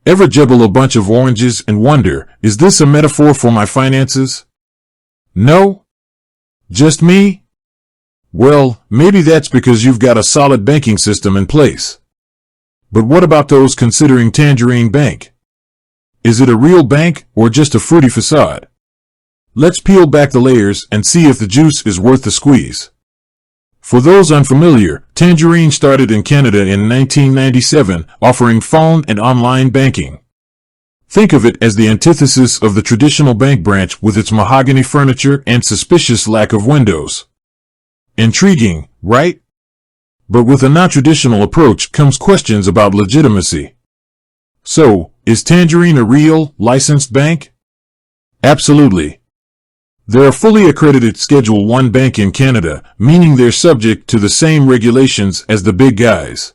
Ever juggle a bunch of oranges and wonder, is this a metaphor for my finances? No? Just me? Well, maybe that's because you've got a solid banking system in place. But what about those considering Tangerine Bank? Is it a real bank or just a fruity facade? Let's peel back the layers and see if the juice is worth the squeeze. For those unfamiliar, Tangerine started in Canada in 1997, offering phone and online banking. Think of it as the antithesis of the traditional bank branch with its mahogany furniture and suspicious lack of windows. Intriguing, right? But with a non-traditional approach comes questions about legitimacy. So, is Tangerine a real, licensed bank? Absolutely. They're a fully accredited Schedule I bank in Canada, meaning they're subject to the same regulations as the big guys.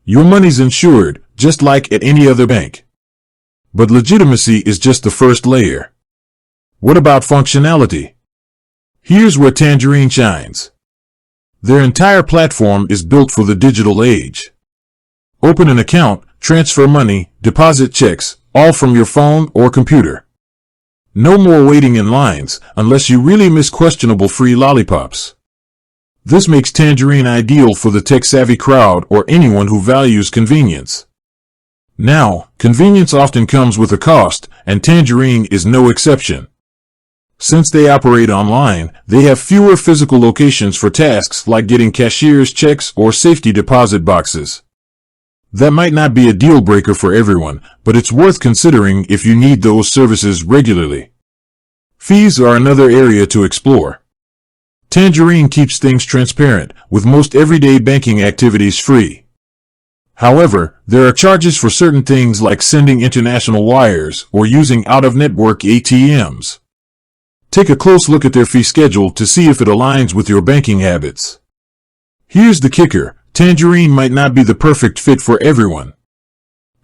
Your money's insured, just like at any other bank. But legitimacy is just the first layer. What about functionality? Here's where Tangerine shines. Their entire platform is built for the digital age. Open an account, transfer money, deposit checks, all from your phone or computer. No more waiting in lines, unless you really miss questionable free lollipops. This makes Tangerine ideal for the tech-savvy crowd or anyone who values convenience. Now, convenience often comes with a cost, and Tangerine is no exception. Since they operate online, they have fewer physical locations for tasks like getting cashier's checks or safety deposit boxes. That might not be a deal breaker for everyone, but it's worth considering if you need those services regularly. Fees are another area to explore. Tangerine keeps things transparent, with most everyday banking activities free. However, there are charges for certain things like sending international wires or using out-of-network ATMs. Take a close look at their fee schedule to see if it aligns with your banking habits. Here's the kicker. Tangerine might not be the perfect fit for everyone.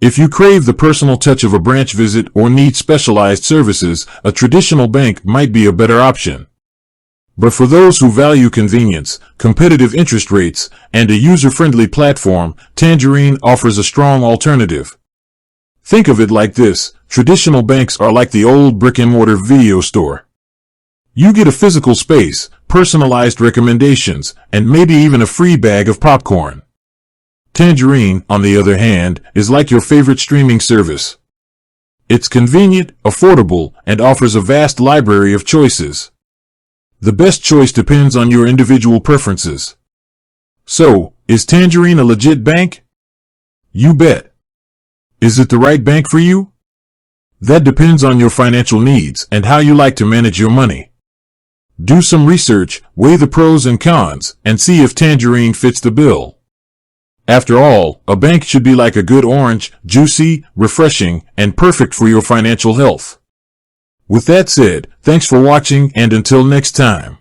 If you crave the personal touch of a branch visit or need specialized services, a traditional bank might be a better option. But for those who value convenience, competitive interest rates, and a user-friendly platform, Tangerine offers a strong alternative. Think of it like this: traditional banks are like the old brick-and-mortar video store. You get a physical space, personalized recommendations, and maybe even a free bag of popcorn. Tangerine, on the other hand, is like your favorite streaming service. It's convenient, affordable, and offers a vast library of choices. The best choice depends on your individual preferences. So, is Tangerine a legit bank? You bet. Is it the right bank for you? That depends on your financial needs and how you like to manage your money. Do some research, weigh the pros and cons, and see if Tangerine fits the bill. After all, a bank should be like a good orange, juicy, refreshing, and perfect for your financial health. With that said, thanks for watching, and until next time.